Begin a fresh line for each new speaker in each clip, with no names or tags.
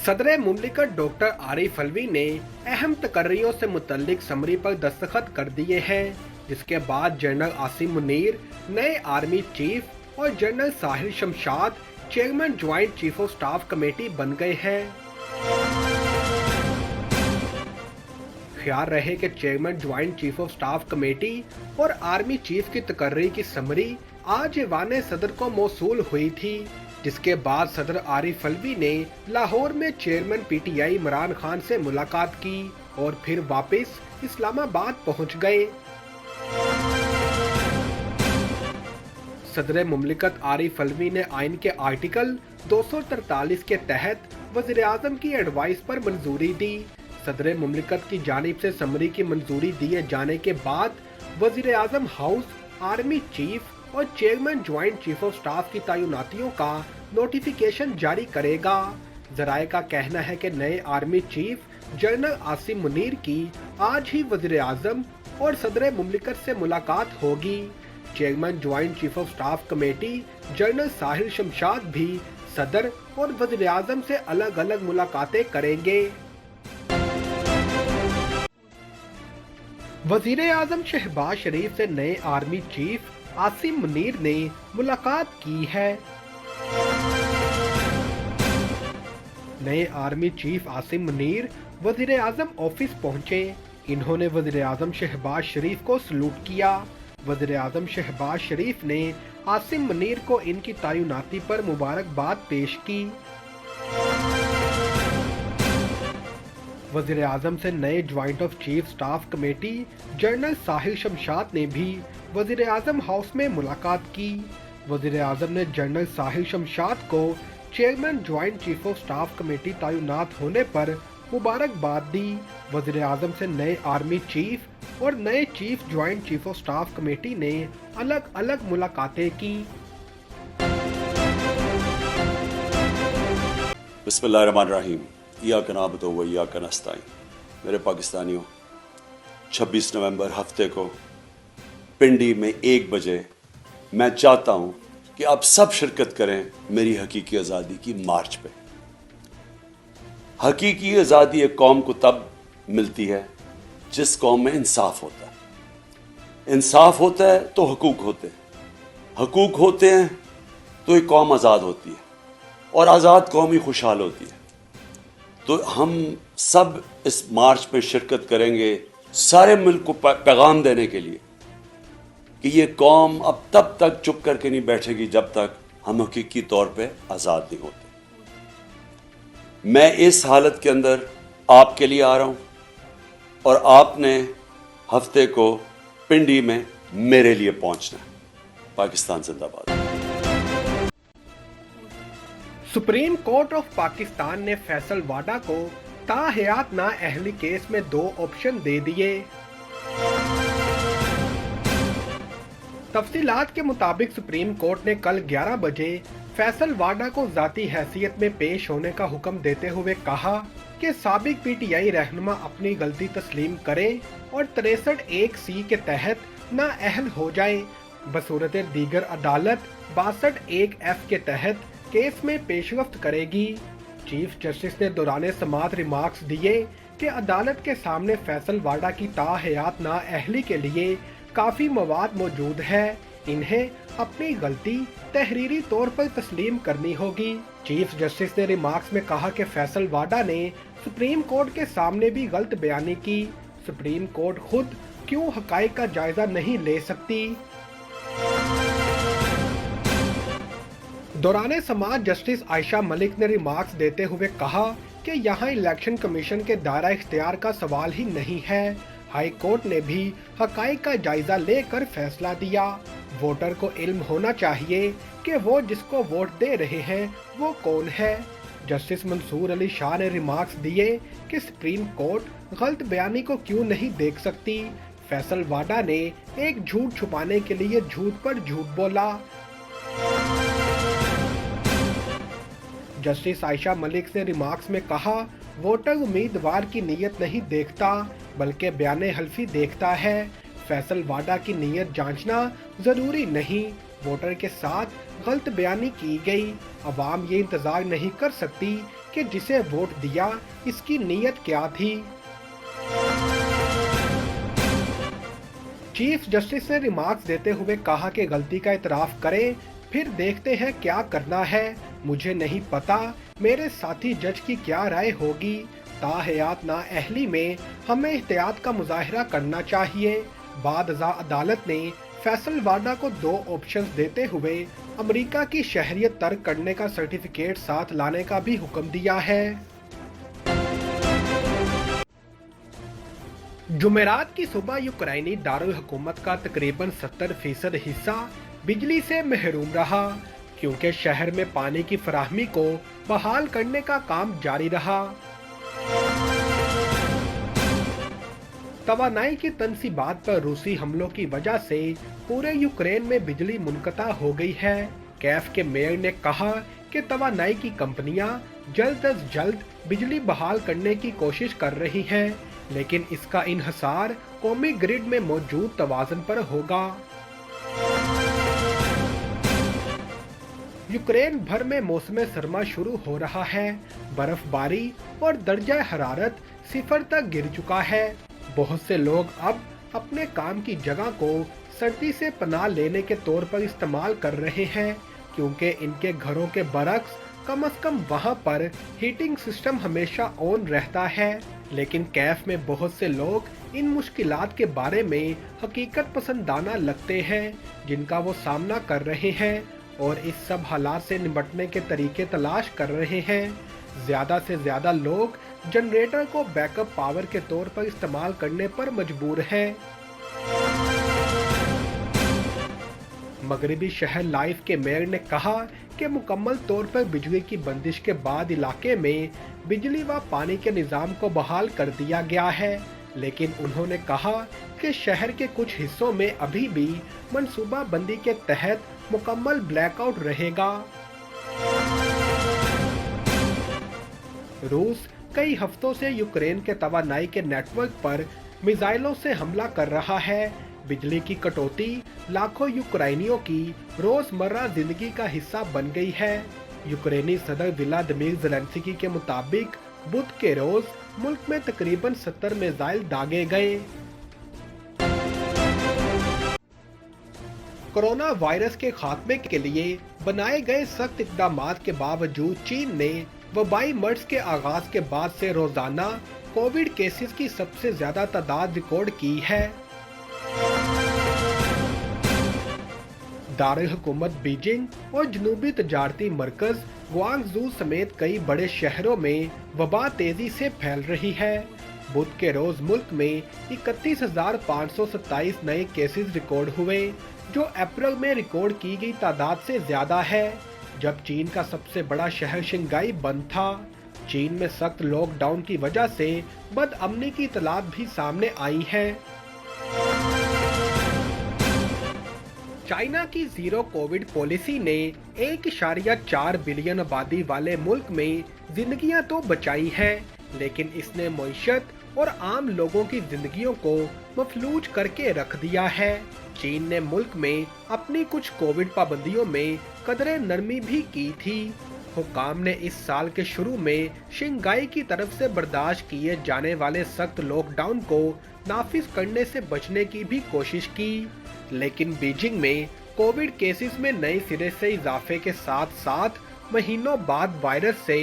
सदर मुमलिकत डॉक्टर आरिफ अलवी ने अहम तकर्रियों से मुतल्लिक समरी पर दस्तखत कर दिए हैं, जिसके बाद जनरल आसिम मुनीर नए आर्मी चीफ और general Sahil Shamshad chairman joint chief of staff committee बन गए हैं। ख्याल रहे कि chairman joint chief of staff committee और आर्मी चीफ की तकर्री की समरी आज ऐवान सदर को मौसूल हुई थी, जिसके बाद सदर आरिफ अलवी ने लाहौर में चेयरमैन पीटीआई इमरान खान से मुलाकात की और फिर वापस इस्लामाबाद पहुंच गए। सदर मुमलिकत आरिफ अलवी ने आइन के आर्टिकल 243 के तहत वज़ीर आज़म की एडवाइस पर मंजूरी दी। सदर मुमलिकत की जानिब से समरी की मंजूरी दिए जाने के बाद वज़ीर आज़म हाउस आर्मी चीफ और chairman joint chief of staff की तैनातियों का नोटिफिकेशन जारी करेगा। जराये का कहना है कि नए army chief general Asim Munir की आज ही वज़ीर आज़म और सदर मुमलिकत से मुलाकात होगी। Chairman joint chief of staff committee general Sahil Shamshad भी सदर और वज़ीर आज़म से अलग अलग मुलाकातें करेंगे। वज़ीर आज़म शहबाज शरीफ से नए आर्मी चीफ आसिम मुनीर ने मुलाकात की है। नए आर्मी चीफ आसिम मुनीर वज़ीर आज़म ऑफिस पहुंचे। इन्होंने वज़ीर आज़म शहबाज शरीफ को सलूट किया। वज़ीर आज़म शहबाज शरीफ ने आसिम मुनीर को इनकी तैनाती पर मुबारकबाद पेश की। वज़ीर आज़म से नए joint of chief staff committee general Sahil Shamshad ने भी वज़ीर आज़म हाउस में मुलाकात की। वज़ीर आज़म ने जनरल साहिल शमशाद को chairman joint chief of staff committee तैनात होने पर मुबारकबाद दी। वज़ीर आज़म से नए आर्मी चीफ और नए chief joint chief of staff committee ने अलग अलग मुलाकातें की।
बिस्मिल्लाहिर्रहमानिर्रहीम, इय्याका नअबुदु व इय्याका नस्तईन। मेरे पाकिस्तानियों, 26 नवंबर हफ्ते को पिंडी में 1 बजे मैं चाहता हूं कि आप सब शिरकत करें मेरी हकीकी आज़ादी की मार्च पे। हकीकी आज़ादी एक कौम को तब मिलती है जिस कौम में इंसाफ होता है। इंसाफ होता है तो हकूक होते हैं, हकूक होते हैं तो एक कौम आज़ाद होती है और आज़ाद कौम ही खुशहाल होती है। तो हम सब इस मार्च में शिरकत करेंगे सारे मुल्क को पैगाम देने के लिए कि ये कौम अब तब तक चुप करके नहीं बैठेगी जब तक हम हकीकी तौर पे आज़ाद नहीं होते। मैं इस हालत के अंदर आपके लिए आ रहा हूँ और आपने हफ्ते को पिंडी में मेरे लिए पहुँचना है। पाकिस्तान जिंदाबाद।
सुप्रीम कोर्ट ऑफ पाकिस्तान ने फैसल वाडा को ताहयात नाअहली केस में 2 ऑप्शन दे दिए। तफसीलात के मुताबिक सुप्रीम कोर्ट ने कल 11 बजे फैसल वाडा को जाती हैसियत में पेश होने का हुक्म देते हुए कहा कि साबिक पीटीआई रहनुमा अपनी गलती तस्लीम करें और 63(1)(c) के तहत नाअहल हो जाए। बसूरत दीगर अदालत 62(1)(f) के तहत केस में पेशरफ्त करेगी। चीफ जस्टिस ने दौरान समाअत रिमार्क्स दिए कि अदालत के सामने फैसल वाडा की ताहयात नाअहली के लिए काफी मवाद मौजूद है। इन्हें अपनी गलती तहरीरी तौर पर तस्लीम करनी होगी। चीफ जस्टिस ने रिमार्क्स में कहा कि फैसल वाडा ने सुप्रीम कोर्ट के सामने भी गलत बयानी की। सुप्रीम कोर्ट खुद क्यों हकाइक का जायजा नहीं ले सकती। दौरान समाअत जस्टिस आयशा मलिक ने रिमार्क्स देते हुए कहा कि यहाँ इलेक्शन कमीशन के दायरा इख्तियार का सवाल ही नहीं है। हाई कोर्ट ने भी हकाइक का जायजा लेकर फैसला दिया। वोटर को इल्म होना चाहिए कि वो जिसको वोट दे रहे हैं वो कौन है। जस्टिस मंसूर अली शाह ने रिमार्क्स दिए कि सुप्रीम कोर्ट गलत बयानी को क्यों नहीं देख सकती। फैसल वाडा ने एक झूठ छुपाने के लिए झूठ पर झूठ बोला। जस्टिस आयशा मलिक ने रिमार्क्स में कहा, वोटर उम्मीदवार की नीयत नहीं देखता बल्कि बयाने हल्फी देखता है। फैसल वाडा की नीयत जांचना जरूरी नहीं, वोटर के साथ गलत बयानी की गई। अवाम ये इंतजार नहीं कर सकती कि जिसे वोट दिया इसकी नीयत क्या थी। चीफ जस्टिस ने रिमार्क्स देते हुए कहा कि गलती का इतराफ करें, फिर देखते हैं क्या करना है। मुझे नहीं पता मेरे साथी जज की क्या राय होगी। ताहयात नाअहली में हमें एहतियात का मुजाहरा करना चाहिए। बादअज़ा अदालत ने फैसल वाडा को 2 ऑप्शंस देते हुए अमेरिका की शहरियत तर्क करने का सर्टिफिकेट साथ लाने का भी हुक्म दिया है। जुमेरात की सुबह यूक्रेनी दारुल हुकूमत का तकरीबन 70% हिस्सा बिजली से महरूम रहा, क्योंकि शहर में पानी की फराहमी को बहाल करने का काम जारी रहा। तवानाई की तनसीबात पर रूसी हमलों की वजह से पूरे यूक्रेन में बिजली मुनक़ता हो गई है। कैफ के मेयर ने कहा कि तवानाई की कंपनियां जल्द अज जल्द बिजली बहाल करने की कोशिश कर रही हैं, लेकिन इसका इन्हसार कौमी ग्रिड में मौजूद तवाज़ुन पर होगा। यूक्रेन भर में मौसम सरमा शुरू हो रहा है। बर्फबारी और दर्जा हरारत 0 तक गिर चुका है। बहुत से लोग अब अपने काम की जगह को सर्दी से पनाह लेने के तौर पर इस्तेमाल कर रहे हैं, क्योंकि इनके घरों के बरक्स कम से कम वहां पर हीटिंग सिस्टम हमेशा ऑन रहता है। लेकिन कैफ में बहुत से लोग इन मुश्किलात के बारे में हकीकत पसंदाना लगते हैं जिनका वो सामना कर रहे हैं, और इस सब हालात से निपटने के तरीके तलाश कर रहे हैं। ज्यादा से ज्यादा लोग जनरेटर को बैकअप पावर के तौर पर इस्तेमाल करने पर मजबूर हैं। मगरबी शहर लाइफ के मेयर ने कहा कि मुकम्मल तौर पर बिजली की बंदिश के बाद इलाके में बिजली व पानी के निज़ाम को बहाल कर दिया गया है, लेकिन उन्होंने कहा कि शहर के कुछ हिस्सों में अभी भी मंसूबा बंदी के तहत मुकम्मल ब्लैकआउट रहेगा। रूस कई हफ्तों से यूक्रेन के तवानाई के नेटवर्क पर मिसाइलों से हमला कर रहा है। बिजली की कटौती लाखों यूक्रेनियों की रोजमर्रा जिंदगी का हिस्सा बन गई है। यूक्रेनी सदर व्लादिमीर ज़ेलेंस्की के मुताबिक बुध के रोज मुल्क में तकरीबन 70 मिसाइल दागे गए। कोरोना वायरस के खात्मे के लिए बनाए गए सख्त इक़दामात के बावजूद चीन ने वबाई मर्ज के आगाज के बाद से रोजाना कोविड केसेस की सबसे ज्यादा तादाद रिकॉर्ड की है। दारुल हुकूमत बीजिंग और जनूबी तजारती मरकज ग्वांगजू समेत कई बड़े शहरों में वबा तेजी से फैल रही है। बुध के रोज मुल्क में 31,527 नए केसेस रिकॉर्ड हुए, जो अप्रैल में रिकॉर्ड की गई तादाद से ज्यादा है, जब चीन का सबसे बड़ा शहर शंघाई बंद था। चीन में सख्त लॉकडाउन की वजह से बदअमनी की इतलात भी सामने आई है। चाइना की जीरो कोविड पॉलिसी ने 1.4 बिलियन आबादी वाले मुल्क में जिंदगियां तो बचाई हैं, लेकिन इसने मईशत और आम लोगों की जिंदगियों को मफलूज करके रख दिया है। चीन ने मुल्क में अपनी कुछ कोविड पाबंदियों में कदरे नरमी भी की थी। हुकाम ने इस साल के शुरू में शंघाई की तरफ से बर्दाश्त किए जाने वाले सख्त लॉकडाउन को नाफिज करने से बचने की भी कोशिश की, लेकिन बीजिंग में कोविड केसेस में नए सिरे से इजाफे के साथ साथ महीनों बाद वायरस से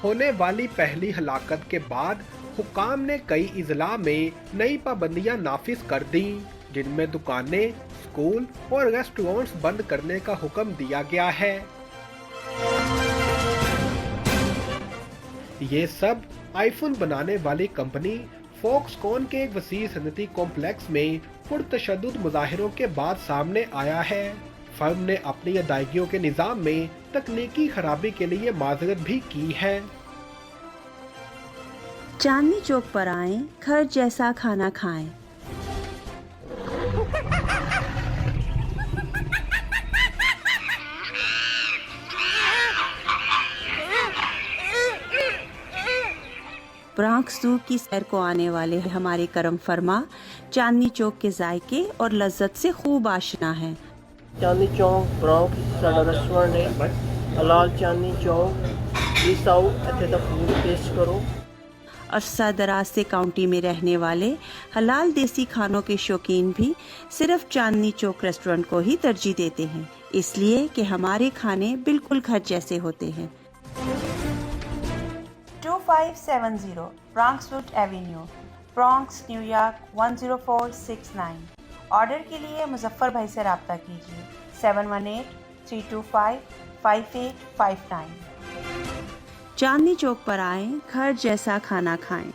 होने वाली पहली हलाकत के बाद हुकाम ने कई इजला में नई पाबंदियां नाफिज कर दी, जिनमें दुकानें, स्कूल और रेस्टोरेंट्स बंद करने का हुक्म दिया गया है। ये सब आईफोन बनाने वाली कंपनी फॉक्सकॉन के एक वसीह सनती कॉम्प्लेक्स में पुरतशद्दुद मुजाहिरों के बाद सामने आया है। फर्म ने अपनी अदायगियों के निज़ाम में तकनीकी खराबी के लिए माजरत भी की है।
चांदनी चौक पर आएं, घर जैसा खाना खाएं। ब्रॉन्क्स ज़ू की सैर को आने वाले हमारे करम फरमा चांदनी चौक के जायके और लज्जत से खूब आशना हैं।
ਚਾਂਦਨੀ ਚੌਂਕ ਬਰੌਂਕਸ ਸਾਡਾ ਰੈਸਟੋਰੈਂਟ ਹੈ ਹਲਾਲ ਚਾਂਦਨੀ ਚੌਂਕ ਪਲੀਜ਼ ਆਓ ਇੱਥੇ ਦਾ ਫੂਡ ਟੇਸਟ ਕਰੋ
अरसा दराज से काउंटी में रहने वाले हलाल देसी खानों के शौकीन भी सिर्फ चांदनी चौक रेस्टोरेंट को ही तरजीह देते हैं, इसलिए कि हमारे खाने बिल्कुल घर जैसे होते हैं। 2570 ब्रॉन्क्सवुड एवेन्यू, ब्रॉन्क्स, न्यूयॉर्क 10469। ऑर्डर के लिए मुजफ्फर भाई से रब्ता कीजिए 718-325-5859। चांदनी चौक पर आएं, घर जैसा खाना खाएं।